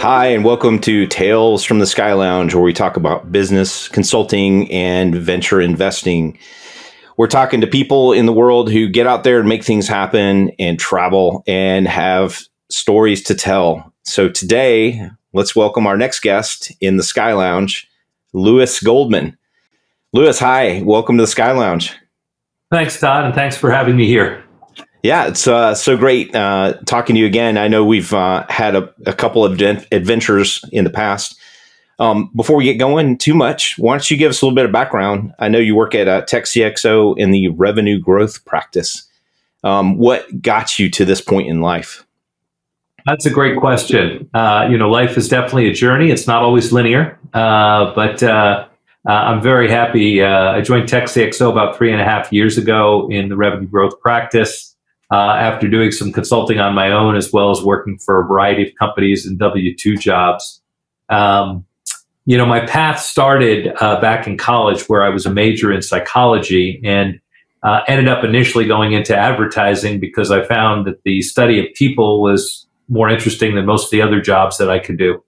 Hi, and welcome to Tales from the Sky Lounge, where we talk about business, consulting, and venture investing. We're talking to people in the world who get out there and make things happen and travel and have stories to tell. So today, let's welcome our next guest in the Sky Lounge, Louis Goldman. Louis, hi. Welcome to the Sky Lounge. Thanks, Todd, and thanks for having me here. Yeah, it's so great talking to you again. I know we've had a couple of adventures in the past. Before we get going too much, why don't you give us a little bit of background? I know you work at Tech CXO in the revenue growth practice. What got you to this point in life? That's a great question. Life is definitely a journey. It's not always linear, but I'm very happy. I joined Tech CXO about 3.5 years ago in the revenue growth practice. After doing some consulting on my own, as well as working for a variety of companies and W-2 jobs. My path started back in college, where I was a major in psychology and ended up initially going into advertising because I found that the study of people was more interesting than most of the other jobs that I could do.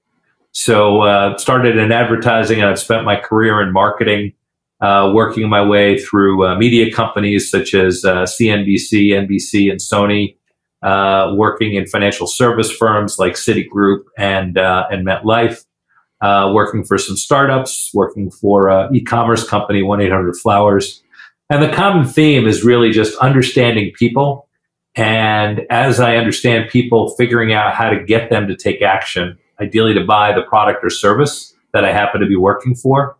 So started in advertising, and I've spent my career in marketing, working my way through media companies such as CNBC, NBC, and Sony, working in financial service firms like Citigroup and MetLife, working for some startups, working for e-commerce company 1-800-Flowers. And the common theme is really just understanding people. And as I understand people, figuring out how to get them to take action, ideally to buy the product or service that I happen to be working for.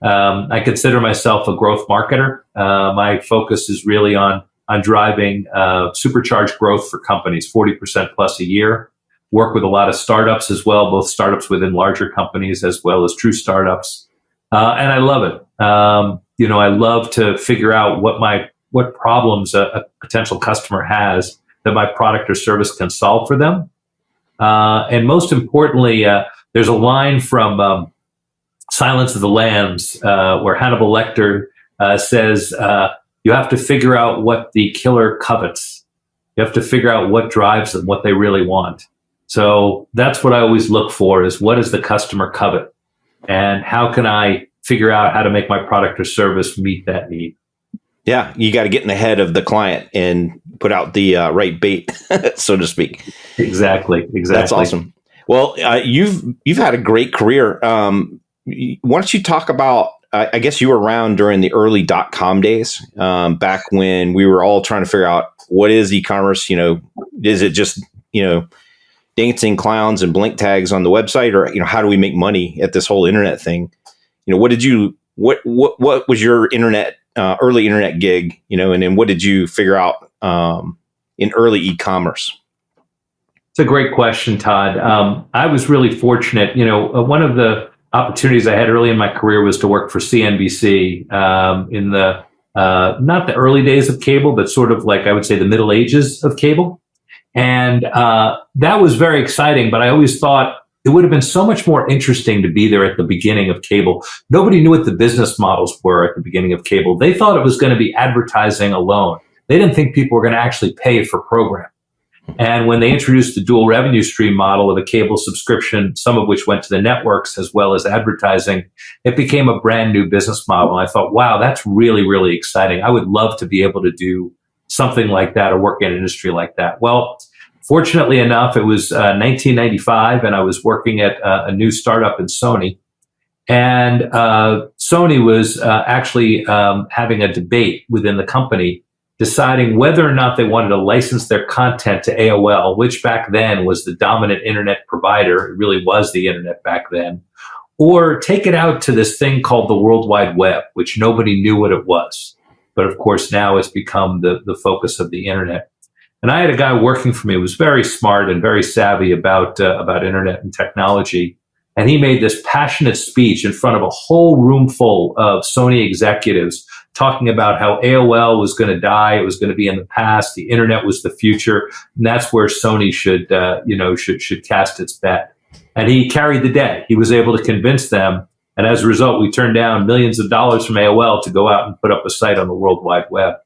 I consider myself a growth marketer. My focus is really on driving supercharged growth for companies, 40% plus a year. Work with a lot of startups as well, both startups within larger companies as well as true startups. And I love it. I love to figure out what problems a potential customer has that my product or service can solve for them. And most importantly, there's a line from Silence of the Lambs, where Hannibal Lecter says, you have to figure out what the killer covets. You have to figure out what drives them, what they really want. So that's what I always look for, is what does the customer covet? And how can I figure out how to make my product or service meet that need? Yeah, you got to get in the head of the client and put out the right bait, so to speak. Exactly. That's awesome. Well, you've had a great career. Why don't you talk about, I guess you were around during the early .com days, back when we were all trying to figure out what is e-commerce, is it just, dancing clowns and blink tags on the website, or, how do we make money at this whole internet thing? What was your early internet gig, and then what did you figure out in early e-commerce? It's a great question, Todd. I was really fortunate. One of the opportunities I had early in my career was to work for CNBC in the not the early days of cable, but sort of like I would say the middle ages of cable. And that was very exciting, but I always thought it would have been so much more interesting to be there at the beginning of cable. Nobody knew what the business models were at the beginning of cable. They thought it was going to be advertising alone. They didn't think people were going to actually pay for programming. And when they introduced the dual revenue stream model of a cable subscription, some of which went to the networks as well as advertising, it became a brand new business model. And I thought, wow, that's really, really exciting. I would love to be able to do something like that or work in an industry like that. Well, fortunately enough, it was 1995, and I was working at a new startup in Sony. And Sony was actually having a debate within the company, deciding whether or not they wanted to license their content to AOL, which back then was the dominant internet provider. It really was the internet back then. Or take it out to this thing called the World Wide Web, which nobody knew what it was. But of course, now it's become the focus of the internet. And I had a guy working for me who was very smart and very savvy about internet and technology. And he made this passionate speech in front of a whole room full of Sony executives talking about how AOL was going to die. It was going to be in the past. The internet was the future. And that's where Sony should cast its bet. And he carried the day. He was able to convince them. And as a result, we turned down millions of dollars from AOL to go out and put up a site on the World Wide Web.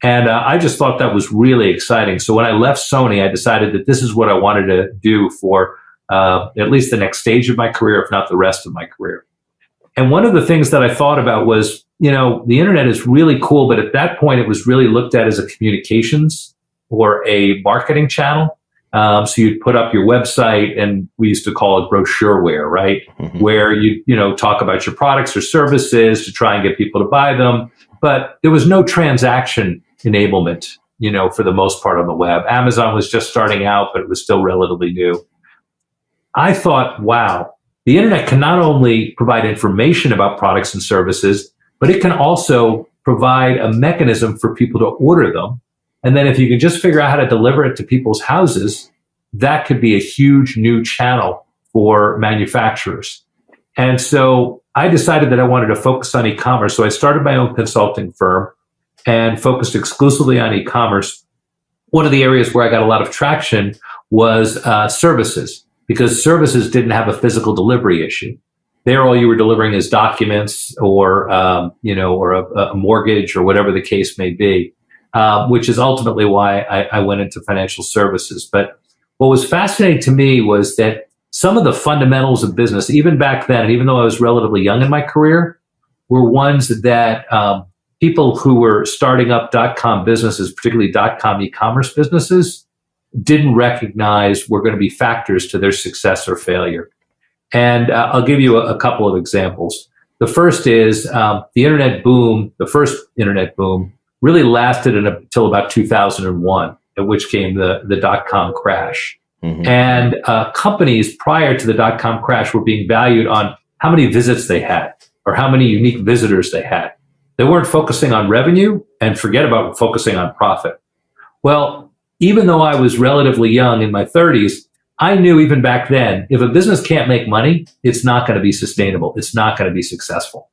And I just thought that was really exciting. So when I left Sony, I decided that this is what I wanted to do for at least the next stage of my career, if not the rest of my career. And one of the things that I thought about was, the internet is really cool, but at that point, it was really looked at as a communications or a marketing channel. So you'd put up your website, and we used to call it brochureware, right? Mm-hmm. Where you talk about your products or services to try and get people to buy them. But there was no transaction enablement, for the most part on the web. Amazon was just starting out, but it was still relatively new. I thought, wow, the internet can not only provide information about products and services, but it can also provide a mechanism for people to order them. And then if you can just figure out how to deliver it to people's houses, that could be a huge new channel for manufacturers. And so I decided that I wanted to focus on e-commerce. So I started my own consulting firm and focused exclusively on e-commerce. One of the areas where I got a lot of traction was services, because services didn't have a physical delivery issue. There, all you were delivering is documents or a mortgage or whatever the case may be, which is ultimately why I went into financial services. But what was fascinating to me was that some of the fundamentals of business, even back then, and even though I was relatively young in my career, were ones that people who were starting up .com businesses, particularly .com e-commerce businesses, didn't recognize were going to be factors to their success or failure. And I'll give you a couple of examples. The first is the internet boom, the first internet boom, really lasted until about 2001, at which came the .com crash. Mm-hmm. And companies prior to the .com crash were being valued on how many visits they had or how many unique visitors they had. They weren't focusing on revenue, and forget about focusing on profit. Well, even though I was relatively young in my 30s, I knew even back then, if a business can't make money, it's not going to be sustainable. It's not going to be successful.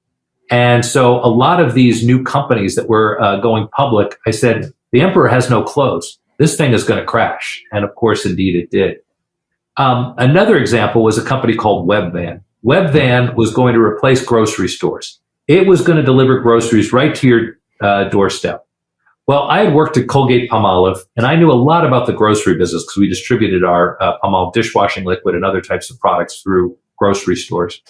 And so a lot of these new companies that were going public, I said, the emperor has no clothes. This thing is going to crash. And of course, indeed, it did. Another example was a company called Webvan. Webvan was going to replace grocery stores. It was going to deliver groceries right to your doorstep. Well, I had worked at Colgate-Palmolive, and I knew a lot about the grocery business because we distributed our Palmolive dishwashing liquid and other types of products through grocery stores.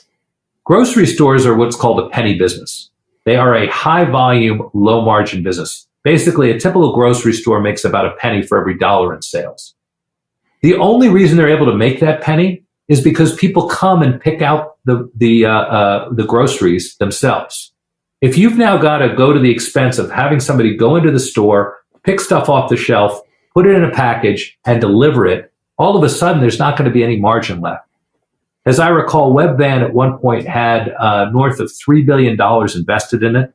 Grocery stores are what's called a penny business. They are a high-volume, low-margin business. Basically, a typical grocery store makes about a penny for every dollar in sales. The only reason they're able to make that penny is because people come and pick out the groceries themselves. If you've now got to go to the expense of having somebody go into the store, pick stuff off the shelf, put it in a package, and deliver it, all of a sudden there's not going to be any margin left. As I recall, Webvan at one point had north of $3 billion invested in it,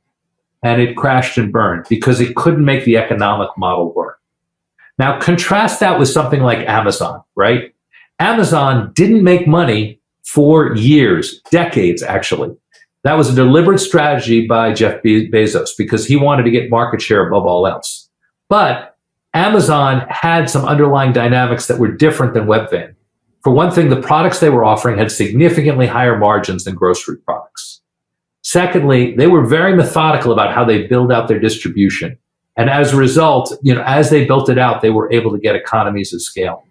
and it crashed and burned because it couldn't make the economic model work. Now, contrast that with something like Amazon, right? Amazon didn't make money for years, decades, actually. That was a deliberate strategy by Jeff Bezos because he wanted to get market share above all else. But Amazon had some underlying dynamics that were different than Webvan. For one thing, the products they were offering had significantly higher margins than grocery products. Secondly, they were very methodical about how they build out their distribution. And as a result, as they built it out, they were able to get economies of scale.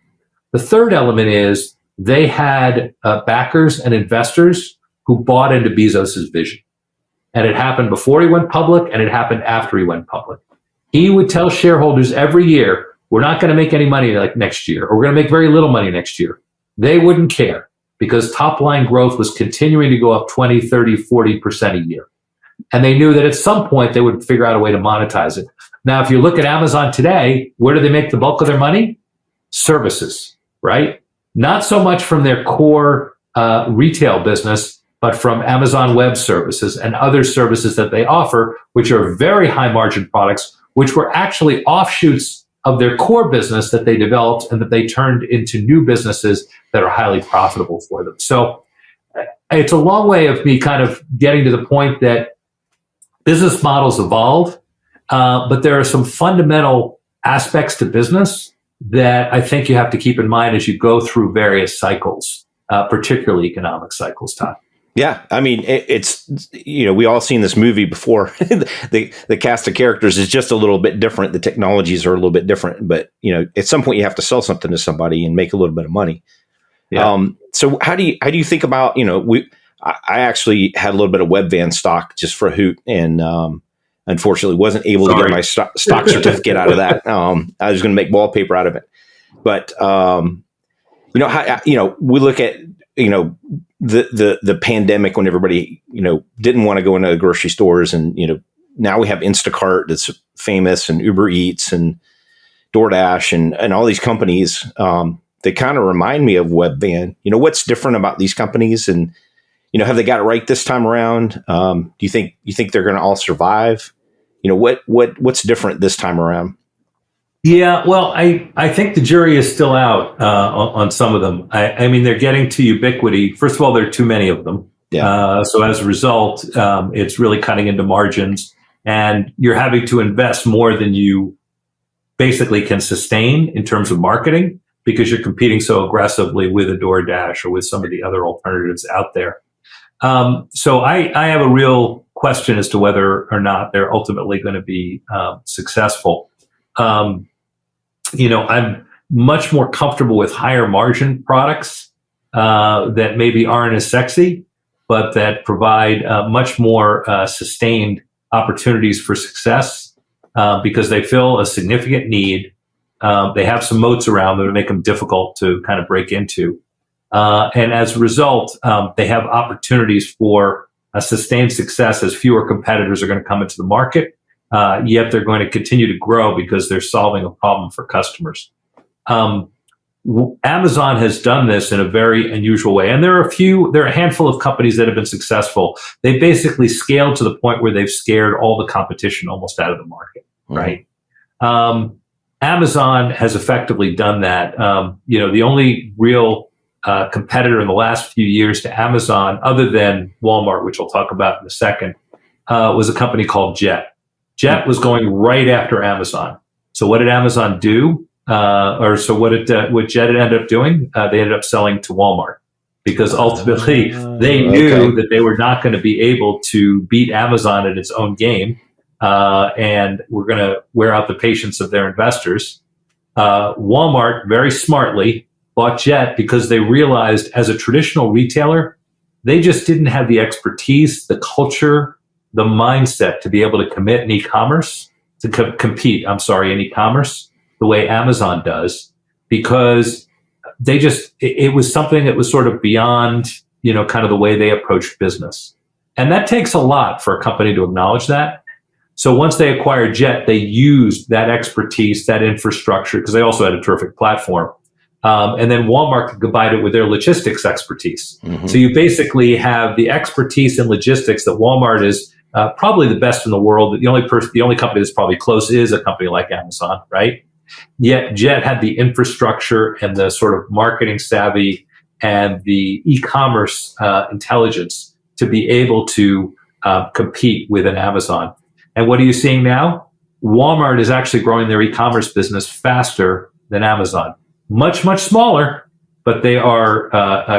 The third element is they had backers and investors who bought into Bezos' vision. And it happened before he went public, and it happened after he went public. He would tell shareholders every year, we're not going to make any money like next year, or we're going to make very little money next year. They wouldn't care because top line growth was continuing to go up 20, 30, 40% a year. And they knew that at some point they would figure out a way to monetize it. Now, if you look at Amazon today, where do they make the bulk of their money? Services, right? Not so much from their core retail business, but from Amazon Web Services and other services that they offer, which are very high margin products, which were actually offshoots of their core business that they developed and that they turned into new businesses that are highly profitable for them. So it's a long way of me kind of getting to the point that business models evolve, but there are some fundamental aspects to business that I think you have to keep in mind as you go through various cycles, particularly economic cycles, Todd. Yeah, I mean, it's we all seen this movie before. the cast of characters is just a little bit different. The technologies are a little bit different, but at some point you have to sell something to somebody and make a little bit of money. Yeah. So how do you think about, I actually had a little bit of Webvan stock just for a hoot, and unfortunately wasn't able to get my stock certificate out of that. I was going to make wallpaper out of it, but we look at the pandemic when everybody didn't want to go into the grocery stores, and now we have Instacart that's famous, and Uber Eats and DoorDash and all these companies. They kind of remind me of Webvan. What's different about these companies, and have they got it right this time around? Do you think they're going to all survive? What's different this time around? Yeah, well, I think the jury is still out on some of them. I mean, they're getting to ubiquity. First of all, there are too many of them. Yeah. So as a result, it's really cutting into margins, and you're having to invest more than you basically can sustain in terms of marketing, because you're competing so aggressively with a DoorDash or with some of the other alternatives out there. So I have a real question as to whether or not they're ultimately going to be successful. I'm much more comfortable with higher margin products that maybe aren't as sexy, but that provide much more sustained opportunities for success because they fill a significant need. They have some moats around them to make them difficult to kind of break into. And as a result, they have opportunities for a sustained success as fewer competitors are going to come into the market. Yet they're going to continue to grow because they're solving a problem for customers. Amazon has done this in a very unusual way. And there are a handful of companies that have been successful. They basically scaled to the point where they've scared all the competition almost out of the market, right? Amazon has effectively done that. The only real competitor in the last few years to Amazon, other than Walmart, which I'll talk about in a second, was a company called Jet. Jet was going right after Amazon. So what did Amazon do? What Jet ended up doing? They ended up selling to Walmart, because ultimately they knew that they were not going to be able to beat Amazon at its own game, and were going to wear out the patience of their investors. Walmart very smartly bought Jet because they realized, as a traditional retailer, they just didn't have the expertise, the culture, the mindset to be able to commit in e-commerce, to compete in e-commerce the way Amazon does, because it was something that was sort of beyond, kind of the way they approached business. And that takes a lot for a company to acknowledge that. So once they acquired Jet, they used that expertise, that infrastructure, because they also had a terrific platform. And then Walmart could combine it with their logistics expertise. So you basically have the expertise in logistics that Walmart is probably the best in the world. The only company that's probably close is a company like Amazon, right? Yet Jet had the infrastructure and the sort of marketing savvy and the e-commerce intelligence to be able to compete with an Amazon. And what are you seeing now? Walmart is actually growing their e-commerce business faster than Amazon. Much, much smaller, but they are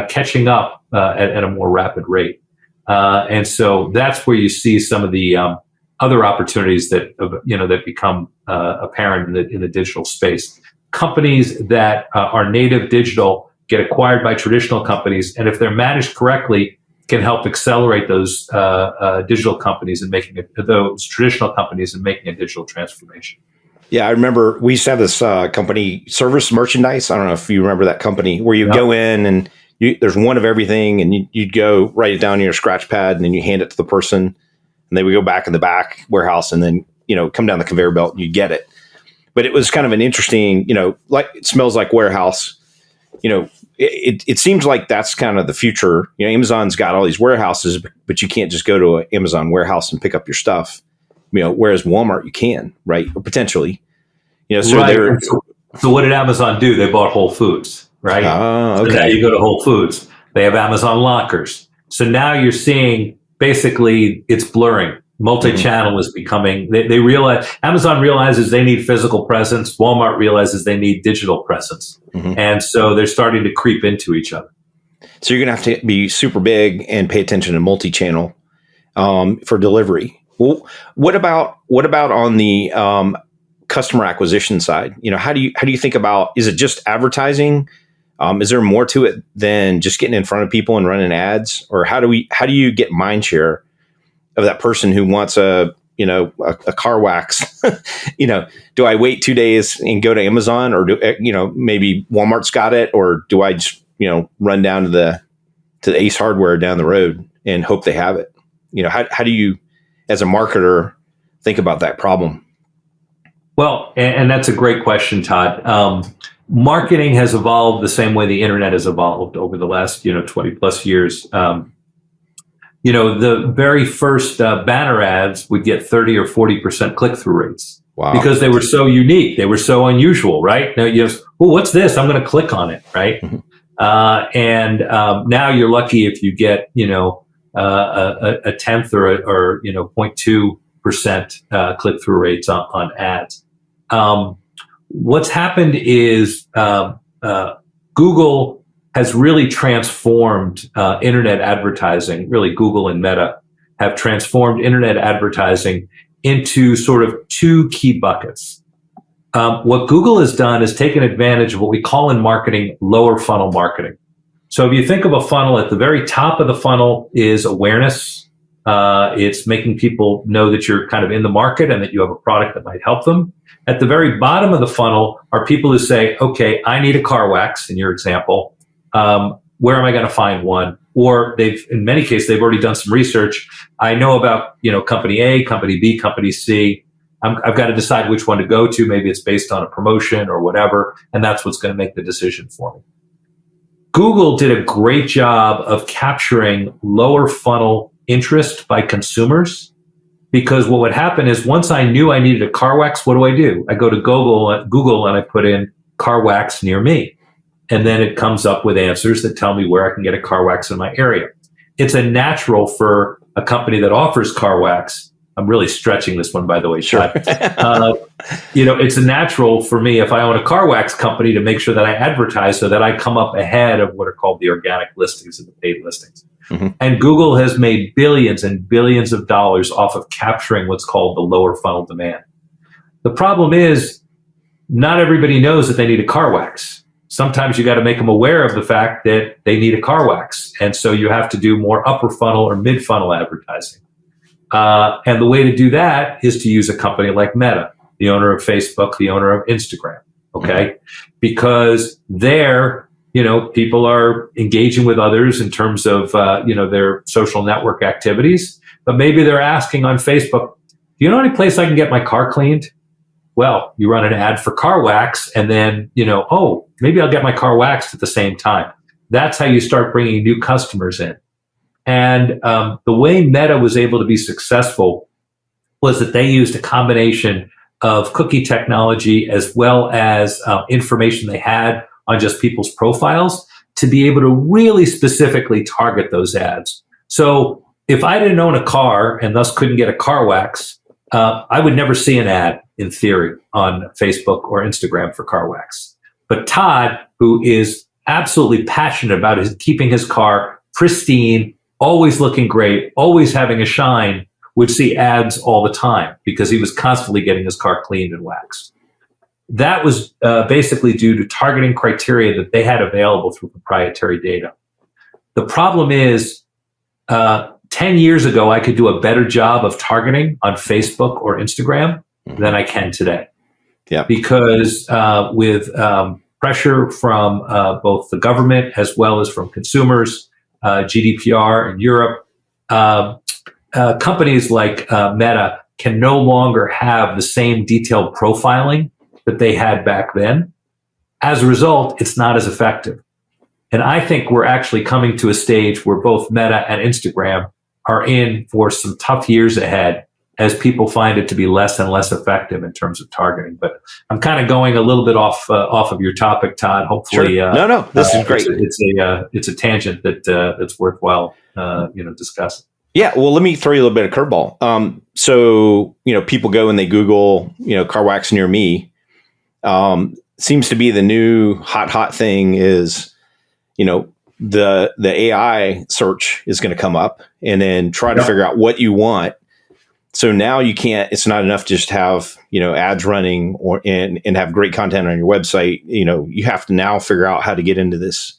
catching up at a more rapid rate. And so that's where you see some of the other opportunities that become apparent in the digital space. Companies that are native digital get acquired by traditional companies, and if they're managed correctly, can help accelerate those digital companies and those traditional companies and making a digital transformation. Yeah, I remember we used to have this company, Service Merchandise. I don't know if you remember that company, where you go in and there's one of everything, and you'd go write it down in your scratch pad, and then you hand it to the person, and they would go back in the back warehouse, and then come down the conveyor belt, and you'd get it. But it was kind of an interesting, like it smells like warehouse. It seems like that's kind of the future. Amazon's got all these warehouses, but you can't just go to an Amazon warehouse and pick up your stuff. Whereas Walmart, you can, right? Or potentially, So, right. So what did Amazon do? They bought Whole Foods, right? Oh, okay. So now you go to Whole Foods. They have Amazon lockers. So now you're seeing basically it's blurring. Multi-channel is becoming. They realize Amazon realizes they need physical presence. Walmart realizes they need digital presence, and so they're starting to creep into each other. So you're going to have to be super big and pay attention to multi-channel for delivery. Well, what about on the customer acquisition side? How do you think about? Is it just advertising? Is there more to it than just getting in front of people and running ads? Or how do you get mind share of that person who wants a car wax? Do I wait 2 days and go to Amazon, or maybe Walmart's got it, or do I just, run down to the Ace Hardware down the road and hope they have it? How do you, as a marketer, think about that problem? Well, and that's a great question, Todd. Marketing has evolved the same way the internet has evolved over the last 20 plus years. The very first banner ads would get 30 or 40% click-through rates. Wow. Because they were so unique, they were so unusual, right? Now what's this? I'm going to click on it, right? Now you're lucky if you get a tenth or 0.2% click-through rates on ads. What's happened is Google has really transformed internet advertising. Really, Google and Meta have transformed internet advertising into sort of two key buckets. What Google has done is taken advantage of what we call in marketing lower funnel marketing. So if you think of a funnel, at the very top of the funnel is awareness. It's making people know that you're kind of in the market and that you have a product that might help them. At the very bottom of the funnel are people who say, okay, I need a car wax, in your example. Where am I going to find one? Or in many cases, they've already done some research. I know about, company A, company B, company C. I've got to decide which one to go to. Maybe it's based on a promotion or whatever. And that's what's going to make the decision for me. Google did a great job of capturing lower funnel interest by consumers, because what would happen is once I knew I needed a car wax, what do? I go to Google and I put in car wax near me. And then it comes up with answers that tell me where I can get a car wax in my area. It's a natural for a company that offers car wax. I'm really stretching this one, by the way, sure. It's a natural for me, if I own a car wax company, to make sure that I advertise so that I come up ahead of what are called the organic listings and the paid listings. Mm-hmm. And Google has made billions and billions of dollars off of capturing what's called the lower funnel demand. The problem is not everybody knows that they need a car wax. Sometimes you got to make them aware of the fact that they need a car wax. And so you have to do more upper funnel or mid funnel advertising. And the way to do that is to use a company like Meta, the owner of Facebook, the owner of Instagram. Okay. Because there, people are engaging with others in terms of, their social network activities, but maybe they're asking on Facebook, do you know any place I can get my car cleaned? Well, you run an ad for car wax and then, maybe I'll get my car waxed at the same time. That's how you start bringing new customers in. And the way Meta was able to be successful was that they used a combination of cookie technology as well as information they had on just people's profiles to be able to really specifically target those ads. So if I didn't own a car and thus couldn't get a car wax, I would never see an ad, in theory, on Facebook or Instagram for car wax. But Todd, who is absolutely passionate about keeping his car pristine, always looking great, always having a shine, would see ads all the time because he was constantly getting his car cleaned and waxed. That was basically due to targeting criteria that they had available through proprietary data. The problem is, 10 years ago, I could do a better job of targeting on Facebook or Instagram than I can today. Yeah. Because with pressure from both the government as well as from consumers, GDPR in Europe, companies like Meta can no longer have the same detailed profiling that they had back then. As a result, it's not as effective. And I think we're actually coming to a stage where both Meta and Instagram are in for some tough years ahead as people find it to be less and less effective in terms of targeting. But I'm kind of going a little bit off of your topic, Todd. Hopefully, sure. No, this is great. It's a tangent that's worthwhile, discussing. Yeah, well, let me throw you a little bit of curveball. So people go and they Google, car wax near me. Seems to be the new hot thing is, the AI search is going to come up and then try to figure out what you want. So now you can't, it's not enough to just have, ads running and have great content on your website. You have to now figure out how to get into this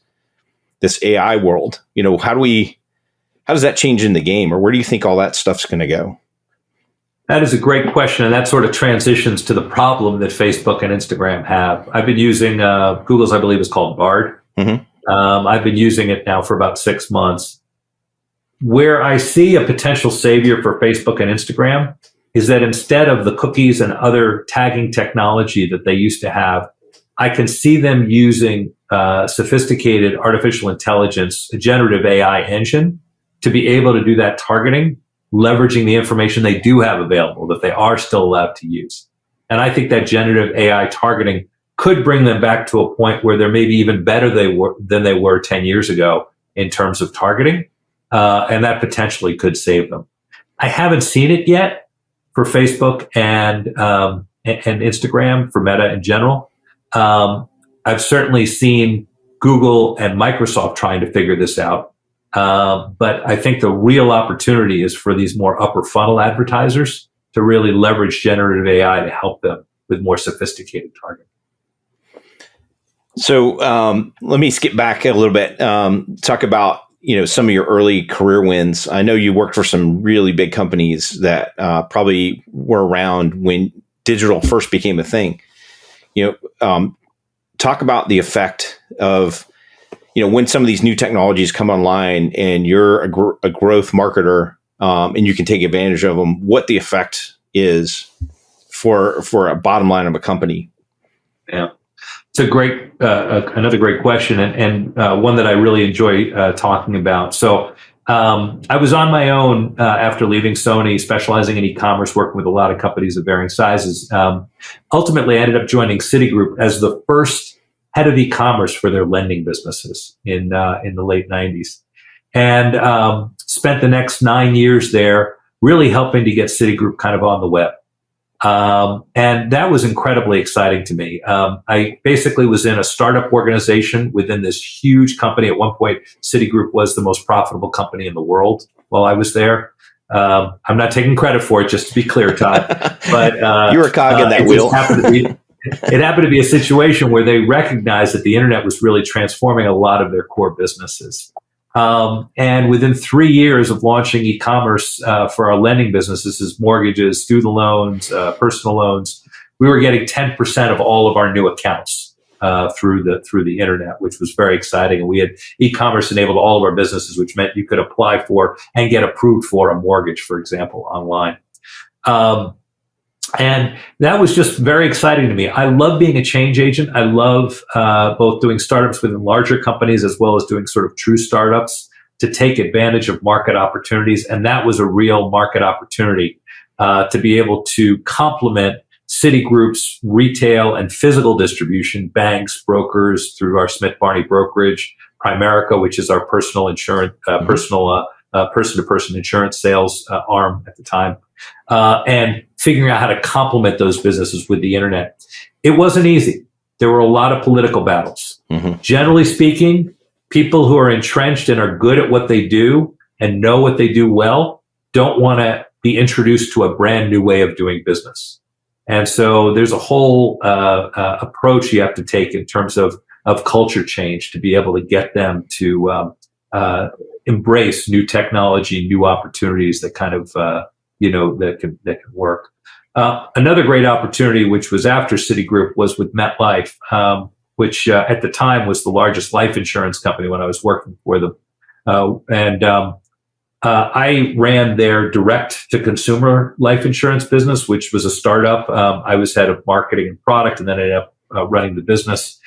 AI world. How does that change in the game, or where do you think all that stuff's going to go? That is a great question, and that sort of transitions to the problem that Facebook and Instagram have. I've been using Google's, I believe, is called Bard. Mm-hmm. I've been using it now for about 6 months. Where I see a potential savior for Facebook and Instagram is that instead of the cookies and other tagging technology that they used to have, I can see them using sophisticated artificial intelligence, a generative AI engine, to be able to do that targeting, leveraging the information they do have available that they are still allowed to use. And I think that generative AI targeting could bring them back to a point where they're maybe even better than they were 10 years ago in terms of targeting. And that potentially could save them. I haven't seen it yet for Facebook and Instagram, for Meta in general. I've certainly seen Google and Microsoft trying to figure this out. But I think the real opportunity is for these more upper funnel advertisers to really leverage generative AI to help them with more sophisticated targeting. So let me skip back a little bit. Talk about some of your early career wins. I know you worked for some really big companies that probably were around when digital first became a thing. Talk about the effect of when some of these new technologies come online and you're a growth marketer and you can take advantage of them. What the effect is for a bottom line of a company. Yeah. It's a great, another great question, and one that I really enjoy talking about. So I was on my own after leaving Sony, specializing in e-commerce, working with a lot of companies of varying sizes. Ultimately, I ended up joining Citigroup as the first head of e-commerce for their lending businesses in the late 90s, and spent the next 9 years there really helping to get Citigroup kind of on the web. And that was incredibly exciting to me. I basically was in a startup organization within this huge company. At one point, Citigroup was the most profitable company in the world while I was there. I'm not taking credit for it, just to be clear, Todd. But you were a cog in that wheel. It happened to be a situation where they recognized that the internet was really transforming a lot of their core businesses. And within 3 years of launching e-commerce for our lending businesses, as mortgages, student loans, personal loans, we were getting 10% of all of our new accounts through the internet, which was very exciting. And we had e-commerce enabled all of our businesses, which meant you could apply for and get approved for a mortgage, for example, online. And that was just very exciting to me. I love being a change agent. I love both doing startups within larger companies as well as doing sort of true startups to take advantage of market opportunities. And that was a real market opportunity to be able to complement Citigroup's retail and physical distribution, banks, brokers, through our Smith Barney brokerage, Primerica, which is our personal insurance, person-to-person insurance sales arm at the time, and figuring out how to complement those businesses with the internet. It wasn't easy. There were a lot of political battles. Mm-hmm. Generally speaking, people who are entrenched and are good at what they do and know what they do well don't want to be introduced to a brand new way of doing business. And so there's a whole approach you have to take in terms of culture change to be able to get them to embrace new technology, new opportunities that kind of that can work. Another great opportunity, which was after Citigroup, was with MetLife, which at the time was the largest life insurance company when I was working for them. I ran their direct-to-consumer life insurance business, which was a startup. I was head of marketing and product, and then I ended up running the business.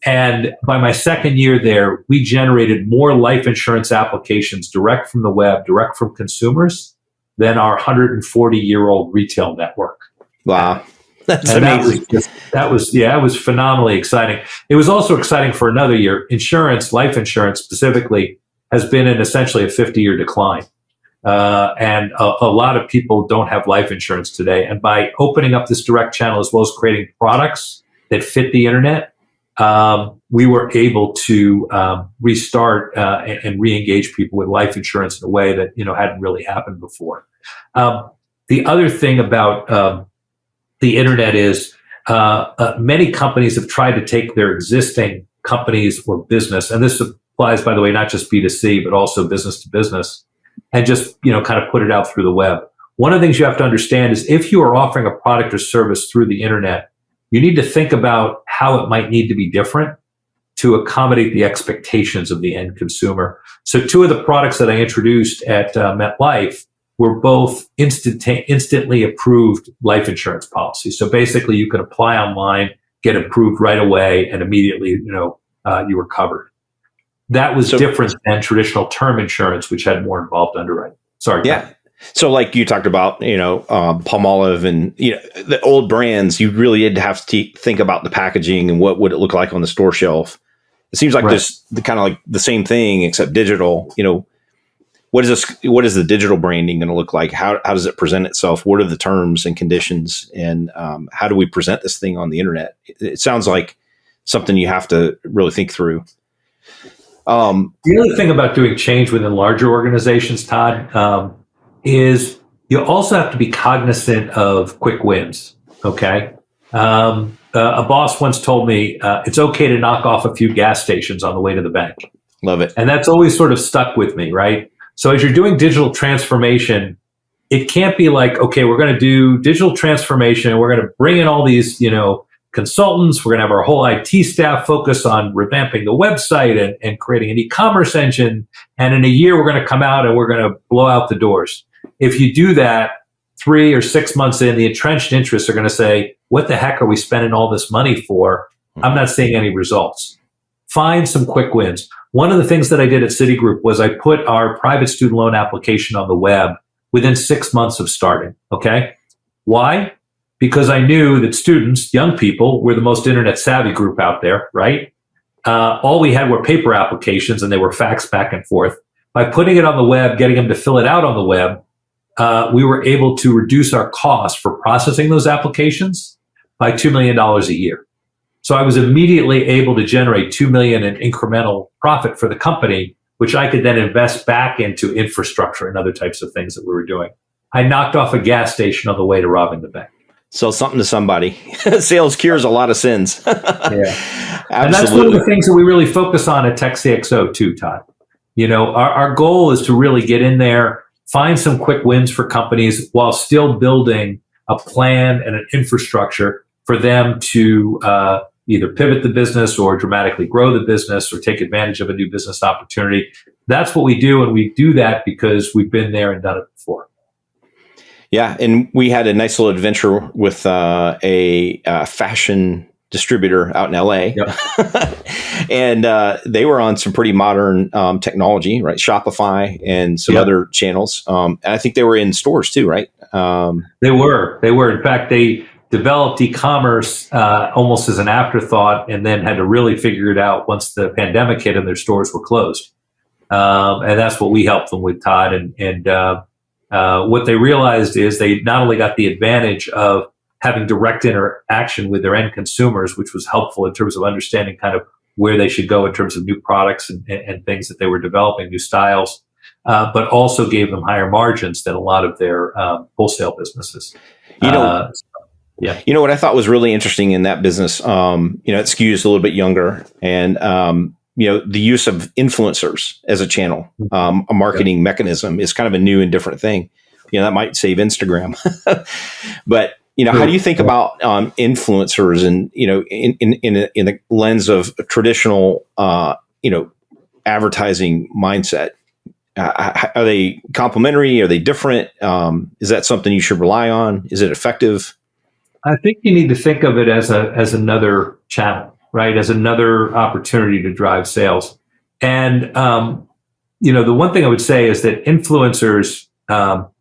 And by my second year there, we generated more life insurance applications direct from the web, direct from consumers, than our 140-year-old retail network. Wow. That's amazing. It was phenomenally exciting. It was also exciting for another year. Insurance, life insurance specifically, has been in essentially a 50-year decline. And a lot of people don't have life insurance today. And by opening up this direct channel as well as creating products that fit the internet, we were able to restart and re-engage people with life insurance in a way that hadn't really happened before. The other thing about the internet is many companies have tried to take their existing companies or business, and this applies, by the way, not just B2C, but also business to business, and just, kind of put it out through the web. One of the things you have to understand is if you are offering a product or service through the internet, you need to think about how it might need to be different to accommodate the expectations of the end consumer. So two of the products that I introduced at MetLife were both instantly approved life insurance policies. So basically you could apply online, get approved right away, and immediately, you were covered. That was different than traditional term insurance, which had more involved underwriting. Sorry. Yeah. Tom. So like you talked about, Palmolive and, the old brands, you really did have to think about the packaging and what would it look like on the store shelf. It seems like there's kind of like the same thing, except digital. What is the digital branding going to look like? How does it present itself? What are the terms and conditions? And how do we present this thing on the internet? It sounds like something you have to really think through. The other thing about doing change within larger organizations, Todd, is you also have to be cognizant of quick wins. Okay. A boss once told me it's okay to knock off a few gas stations on the way to the bank. Love it. And that's always sort of stuck with me, right? So as you're doing digital transformation, it can't be like, okay, we're going to do digital transformation. We're going to bring in all these, consultants. We're going to have our whole IT staff focus on revamping the website and creating an e-commerce engine. And in a year, we're going to come out and we're going to blow out the doors. If you do that 3 or 6 months in, the entrenched interests are going to say, what the heck are we spending all this money for? I'm not seeing any results. Find some quick wins. One of the things that I did at Citigroup was I put our private student loan application on the web within 6 months of starting. Okay. Why? Because I knew that students, young people, were the most internet savvy group out there, right? All we had were paper applications and they were faxed back and forth. By putting it on the web, getting them to fill it out on the web, we were able to reduce our cost for processing those applications by $2 million a year. So I was immediately able to generate $2 million in incremental profit for the company, which I could then invest back into infrastructure and other types of things that we were doing. I knocked off a gas station on the way to robbing the bank. Sell something to somebody. Sales cures a lot of sins. Yeah. Absolutely. And that's one of the things that we really focus on at TechCXO too, Todd. Our goal is to really get in there, find some quick wins for companies while still building a plan and an infrastructure for them to either pivot the business or dramatically grow the business or take advantage of a new business opportunity. That's what we do. And we do that because we've been there and done it before. Yeah. And we had a nice little adventure with a fashion distributor out in LA. Yep. And they were on some pretty modern technology, right? Shopify and some other channels. And I think they were in stores too, right? They were. In fact, they developed e-commerce almost as an afterthought and then had to really figure it out once the pandemic hit and their stores were closed. And that's what we helped them with, Todd. And what they realized is they not only got the advantage of having direct interaction with their end consumers, which was helpful in terms of understanding kind of where they should go in terms of new products and things that they were developing, new styles, but also gave them higher margins than a lot of their wholesale businesses. What I thought was really interesting in that business, it skews a little bit younger, and the use of influencers as a channel, a marketing mechanism is kind of a new and different thing. That might save Instagram, but how do you think about influencers and in the lens of traditional advertising mindset? Are they complementary? Are they different? Is that something you should rely on? Is it effective? I think you need to think of it as another channel, right? As another opportunity to drive sales. And the one thing I would say is that influencers,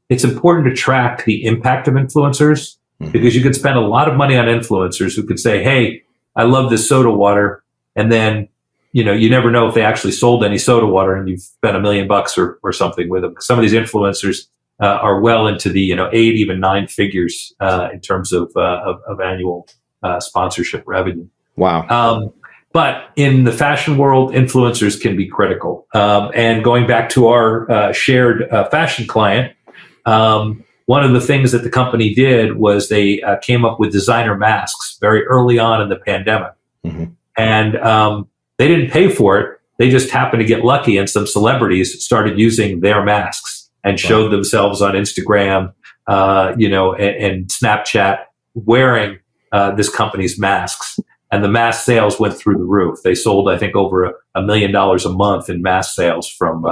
it's important to track the impact of influencers, because you could spend a lot of money on influencers who could say, hey, I love this soda water. And then, you never know if they actually sold any soda water and you've spent $1 million or something with them. Some of these influencers are well into the 8, even 9 figures in terms of annual sponsorship revenue. Wow. But in the fashion world, influencers can be critical. And going back to our shared fashion client, One of the things that the company did was they came up with designer masks very early on in the pandemic. Mm-hmm. And they didn't pay for it. They just happened to get lucky, and some celebrities started using their masks and showed themselves on Instagram, and Snapchat wearing this company's masks. And the mask sales went through the roof. They sold, I think, over $1 million a month in mask sales from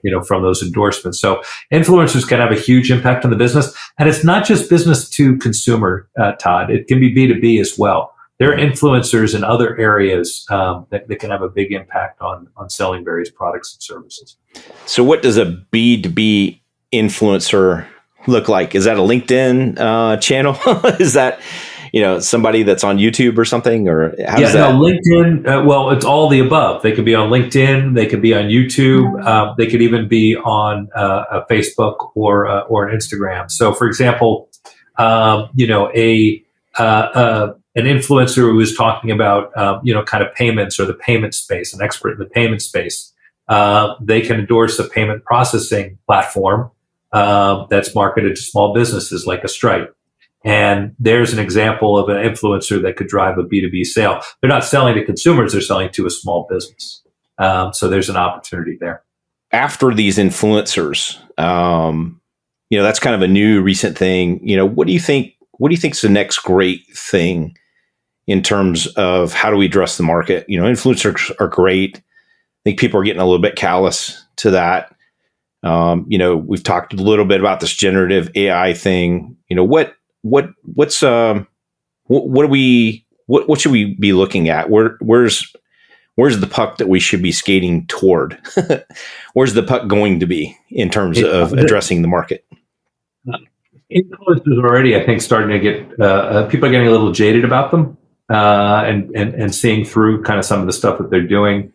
those endorsements. So influencers can have a huge impact on the business. And it's not just business to consumer, Todd. It can be B2B as well. There are influencers in other areas that can have a big impact on selling various products and services. So what does a B2B influencer look like? Is that a LinkedIn channel? Is that somebody that's on YouTube or something? Or how does that? No, LinkedIn, well, it's all the above. They could be on LinkedIn, they could be on YouTube, they could even be on Facebook or an Instagram. So, for example, an influencer who is talking about, kind of payments or the payment space, an expert in the payment space, they can endorse a payment processing platform that's marketed to small businesses like a Stripe. And there's an example of an influencer that could drive a B2B sale. They're not selling to consumers, they're selling to a small business. So there's an opportunity there. After these influencers, that's kind of a new recent thing. What do you think is the next great thing in terms of how do we address the market? Influencers are great. I think people are getting a little bit callous to that. We've talked a little bit about this generative AI thing. What should we be looking at? Where's the puck that we should be skating toward? Where's the puck going to be in terms of addressing the market? Influencers already, I think, starting to get people are getting a little jaded about them and seeing through kind of some of the stuff that they're doing.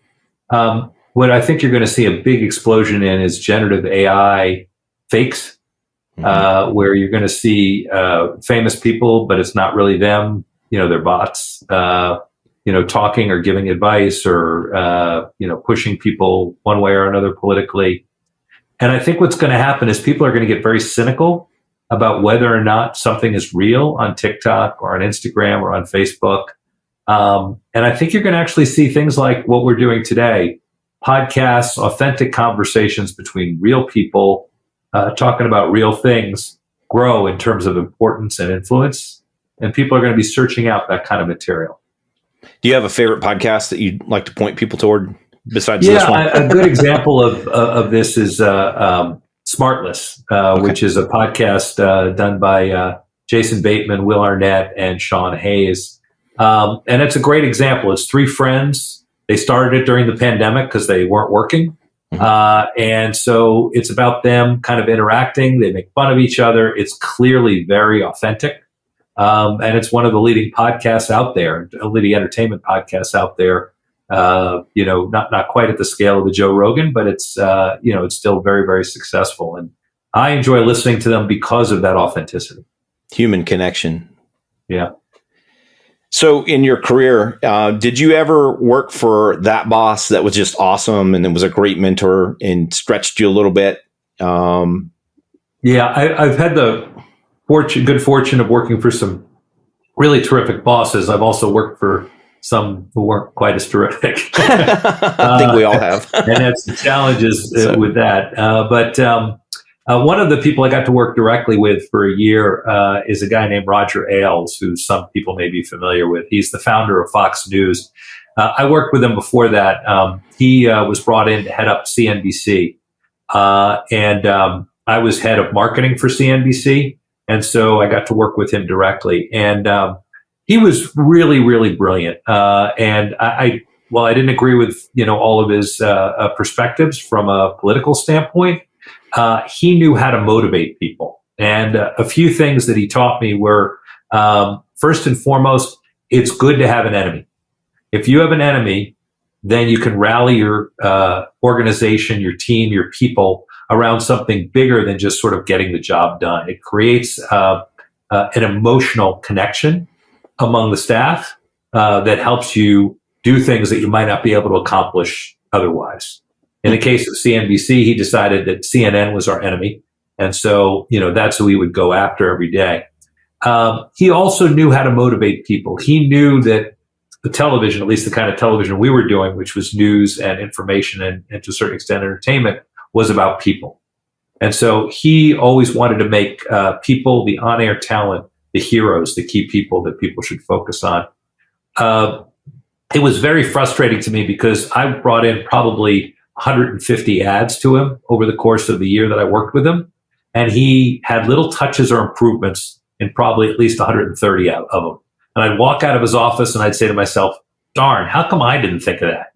What I think you're going to see a big explosion in is generative AI fakes, where you're going to see famous people, but it's not really them. They're bots, talking or giving advice or, pushing people one way or another politically. And I think what's going to happen is people are going to get very cynical about whether or not something is real on TikTok or on Instagram or on Facebook. And I think you're going to actually see things like what we're doing today, podcasts, authentic conversations between real people, talking about real things, grow in terms of importance and influence. And people are going to be searching out that kind of material. Do you have a favorite podcast that you'd like to point people toward besides this one? A good example of this is Smartless, which is a podcast done by Jason Bateman, Will Arnett, and Sean Hayes. And it's a great example. It's three friends. They started it during the pandemic because they weren't working. And so it's about them kind of interacting. They make fun of each other. It's clearly very authentic. And it's one of the leading podcasts out there, leading entertainment podcasts out there. Not quite at the scale of the Joe Rogan, but it's still very, very successful. And I enjoy listening to them because of that authenticity. Human connection. Yeah. So in your career, did you ever work for that boss that was just awesome and it was a great mentor and stretched you a little bit? I've had the good fortune of working for some really terrific bosses. I've also worked for some who weren't quite as terrific. I think we all have. And that's the challenges with that. But one of the people I got to work directly with for a year is a guy named Roger Ailes, who some people may be familiar with. He's the founder of Fox News. I worked with him before that. He was brought in to head up CNBC. And I was head of marketing for CNBC. And so I got to work with him directly. And he was really, really brilliant. And I didn't agree with, all of his perspectives from a political standpoint. He knew how to motivate people. And a few things that he taught me were, first and foremost, it's good to have an enemy. If you have an enemy, then you can rally your organization, your team, your people around something bigger than just sort of getting the job done. It creates an emotional connection among the staff that helps you do things that you might not be able to accomplish otherwise. In the case of CNBC, he decided that CNN was our enemy, And so, that's who he would go after every day. He also knew how to motivate people. He knew that the television, at least the kind of television we were doing, which was news and information and to a certain extent entertainment, was about people. And so he always wanted to make people, the on-air talent, the heroes, the key people that people should focus on. It was very frustrating to me because I brought in probably 150 ads to him over the course of the year that I worked with him. And he had little touches or improvements in probably at least 130 of them. And I'd walk out of his office and I'd say to myself, darn, how come I didn't think of that,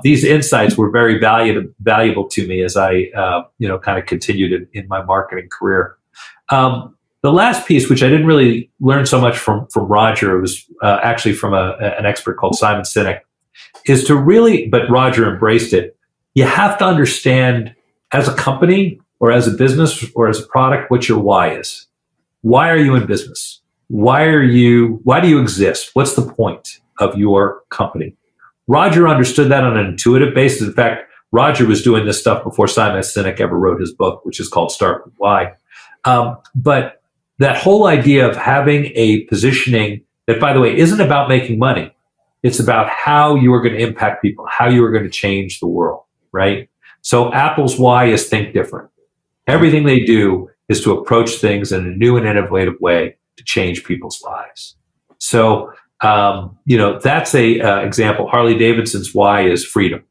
these insights were very valuable to me as I, kind of continued in my marketing career. The last piece, which I didn't really learn so much from Roger, it was actually from an expert called Simon Sinek, is to really, but Roger embraced it. You have to understand as a company or as a business or as a product, what your why is. Why are you in business? Why do you exist? What's the point of your company? Roger understood that on an intuitive basis. In fact, Roger was doing this stuff before Simon Sinek ever wrote his book, which is called Start With Why. But that whole idea of having a positioning that, by the way, isn't about making money. It's about how you are going to impact people, how you are going to change the world, right? So Apple's why is think different. Everything they do is to approach things in a new and innovative way to change people's lives. So, that's a example. Harley Davidson's why is freedom.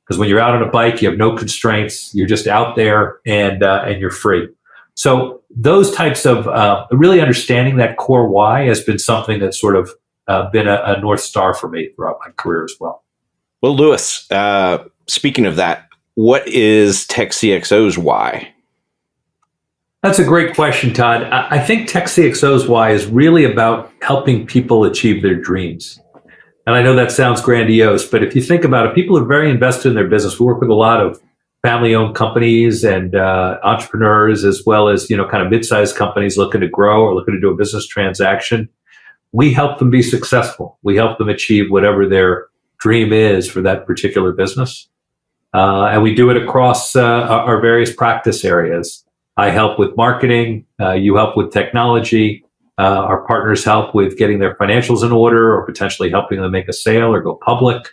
Because when you're out on a bike, you have no constraints. You're just out there and you're free. So those types of really understanding that core why has been something that's sort of been a North Star for me throughout my career as well. Well, Louis, speaking of that, what is TechCXO's why? That's a great question, Todd. I think TechCXO's why is really about helping people achieve their dreams. And I know that sounds grandiose, but if you think about it, people are very invested in their business. We work with a lot of family-owned companies and entrepreneurs, as well as kind of mid-sized companies looking to grow or looking to do a business transaction. We help them be successful. We help them achieve whatever their dream is for that particular business, and we do it across our various practice areas. I help with marketing. You help with technology. Our partners help with getting their financials in order, or potentially helping them make a sale or go public.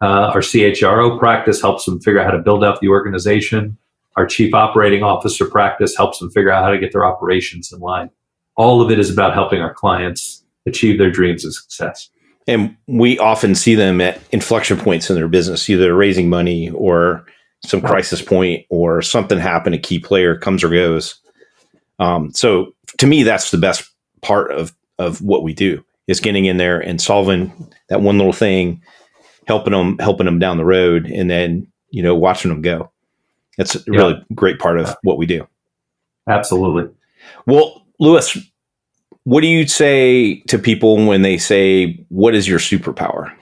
Our CHRO practice helps them figure out how to build out the organization. Our chief operating officer practice helps them figure out how to get their operations in line. All of it is about helping our clients achieve their dreams of success. And we often see them at inflection points in their business, either raising money or some crisis point or something happened, a key player comes or goes. So to me, that's the best part of what we do, is getting in there and solving that one little thing, helping them down the road, and then, watching them go. That's a really great part of what we do. Absolutely. Well, Louis, what do you say to people when they say, what is your superpower?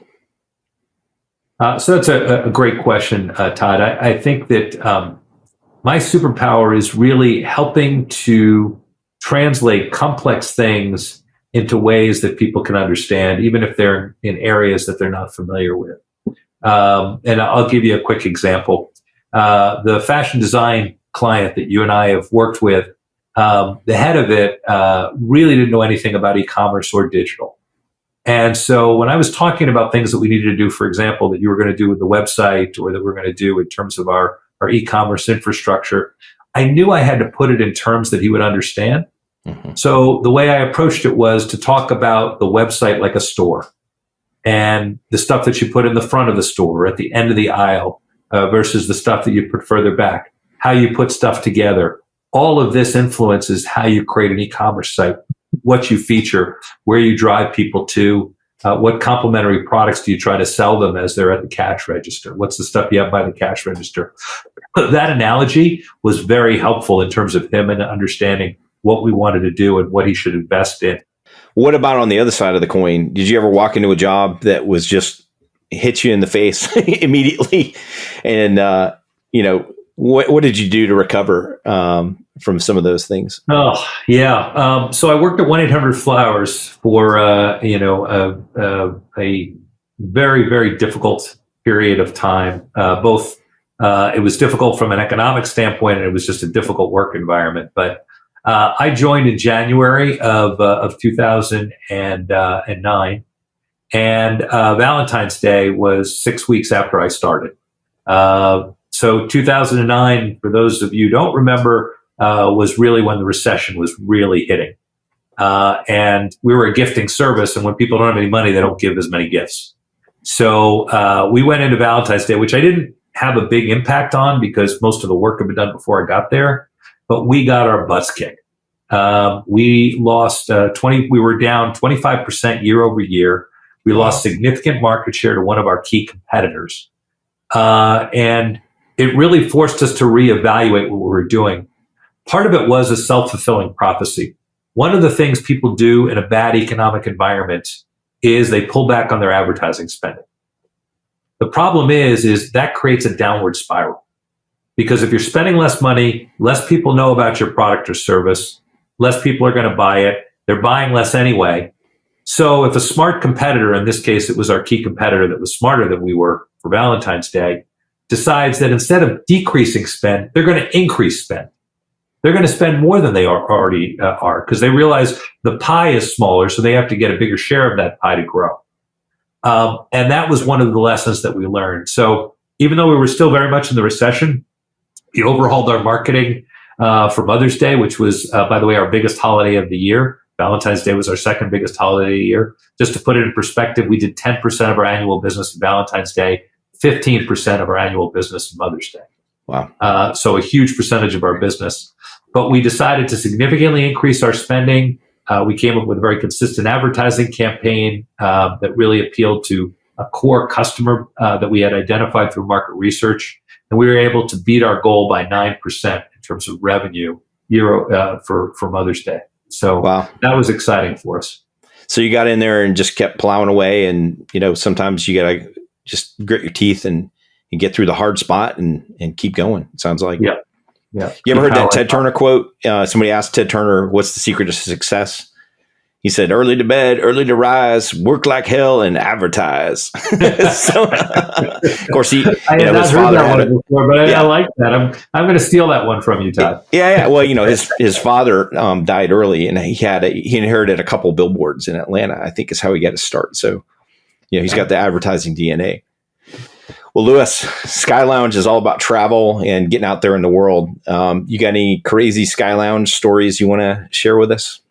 So that's a great question, Todd. I think that my superpower is really helping to translate complex things into ways that people can understand, even if they're in areas that they're not familiar with. And I'll give you a quick example. The fashion design client that you and I have worked with, the head of it really didn't know anything about e-commerce or digital. And so when I was talking about things that we needed to do, for example, that you were going to do with the website or that we're going to do in terms of our e-commerce infrastructure, I knew I had to put it in terms that he would understand. Mm-hmm. So the way I approached it was to talk about the website like a store, and the stuff that you put in the front of the store or at the end of the aisle versus the stuff that you put further back, how you put stuff together. All of this influences how you create an e-commerce site, what you feature, where you drive people to, what complementary products do you try to sell them as they're at the cash register? What's the stuff you have by the cash register? That analogy was very helpful in terms of him and understanding what we wanted to do and what he should invest in. What about on the other side of the coin? Did you ever walk into a job that was just hit you in the face immediately? And, what did you do to recover from some of those things? Oh, yeah. So I worked at 1-800-Flowers for, a very, very difficult period of time, both It was difficult from an economic standpoint, and it was just a difficult work environment. But I joined in January of 2009, and Valentine's Day was 6 weeks after I started. So 2009, for those of you who don't remember, was really when the recession was really hitting. And we were a gifting service, and when people don't have any money, they don't give as many gifts. So we went into Valentine's Day, which I didn't have a big impact on because most of the work had been done before I got there, but we got our butts kicked. We lost we were down 25% year over year. We lost significant market share to one of our key competitors. And it really forced us to reevaluate what we were doing. Part of it was a self-fulfilling prophecy. One of the things people do in a bad economic environment is they pull back on their advertising spending. The problem is that creates a downward spiral. Because if you're spending less money, less people know about your product or service, less people are going to buy it. They're buying less anyway. So if a smart competitor, in this case, it was our key competitor that was smarter than we were for Valentine's Day, decides that instead of decreasing spend, they're going to increase spend. They're going to spend more than they already are because they realize the pie is smaller, so they have to get a bigger share of that pie to grow. And that was one of the lessons that we learned. So even though we were still very much in the recession, we overhauled our marketing for Mother's Day, which was, by the way, our biggest holiday of the year. Valentine's Day was our second biggest holiday of the year. Just to put it in perspective, we did 10% of our annual business on Valentine's Day, 15% of our annual business on Mother's Day. Wow. So a huge percentage of our business. But we decided to significantly increase our spending. We came up with a very consistent advertising campaign that really appealed to a core customer that we had identified through market research. And we were able to beat our goal by 9% in terms of revenue for Mother's Day. So wow. That was exciting for us. So you got in there and just kept plowing away. And, sometimes you got to just grit your teeth and get through the hard spot and keep going, it sounds like. Yeah. You ever heard that Ted Turner quote? Somebody asked Ted Turner, what's the secret to success? He said, early to bed, early to rise, work like hell, and advertise. So, of course, I had not heard that one before, but I like that. I'm going to steal that one from you, Todd. Yeah. Well, his father died early, and he inherited a couple billboards in Atlanta, I think is how he got his start. So, he's got the advertising DNA. Well, Louis, Sky Lounge is all about travel and getting out there in the world. You got any crazy Sky Lounge stories you want to share with us?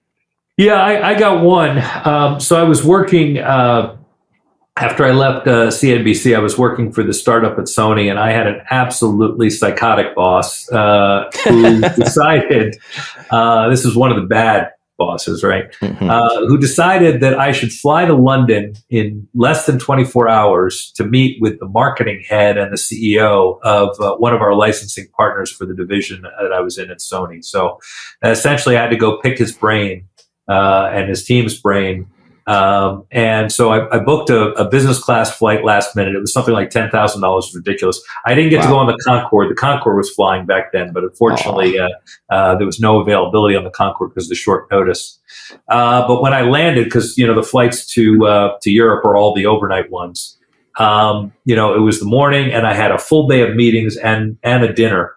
Yeah, I got one. So I was working, after I left CNBC, I was working for the startup at Sony, and I had an absolutely psychotic boss who decided, this was one of the bad bosses, right? Mm-hmm. Who decided that I should fly to London in less than 24 hours to meet with the marketing head and the CEO of one of our licensing partners for the division that I was in at Sony. So essentially I had to go pick his brain and his team's brain. And so I booked a business class flight last minute. It was something like $10,000, ridiculous. I didn't get to go on the Concorde. The Concorde was flying back then, but unfortunately, there was no availability on the Concorde because of the short notice. But when I landed, because the flights to Europe are all the overnight ones, it was the morning, and I had a full day of meetings and a dinner.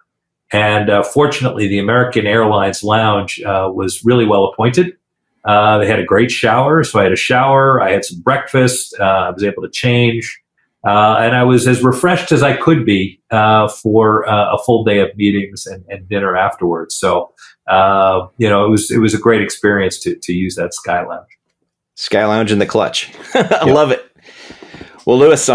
And fortunately, the American Airlines lounge was really well appointed. They had a great shower, so I had a shower, I had some breakfast, I was able to change, and I was as refreshed as I could be for a full day of meetings and dinner afterwards. So, it was a great experience to use that Sky Lounge. Sky Lounge in the clutch. I love it. Well, Louis,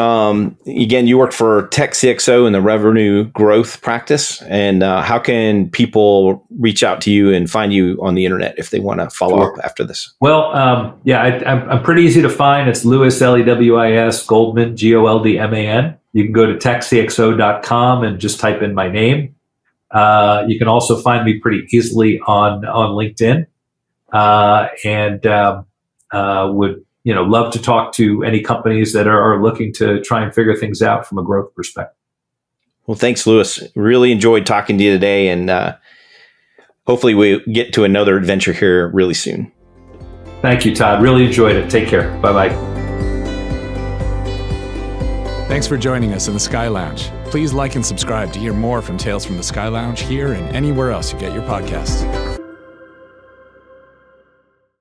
again, you work for Tech CXO in the revenue growth practice. And how can people reach out to you and find you on the internet if they want to follow up after this? Well, I'm pretty easy to find. It's Louis, Lewis, Goldman, Goldman. You can go to techcxo.com and just type in my name. You can also find me pretty easily on LinkedIn, and would love to talk to any companies that are looking to try and figure things out from a growth perspective. Well, thanks, Louis. Really enjoyed talking to you today, and hopefully we get to another adventure here really soon. Thank you, Todd. Really enjoyed it. Take care. Bye-bye. Thanks for joining us in the Sky Lounge. Please like and subscribe to hear more from Tales from the Sky Lounge here and anywhere else you get your podcasts.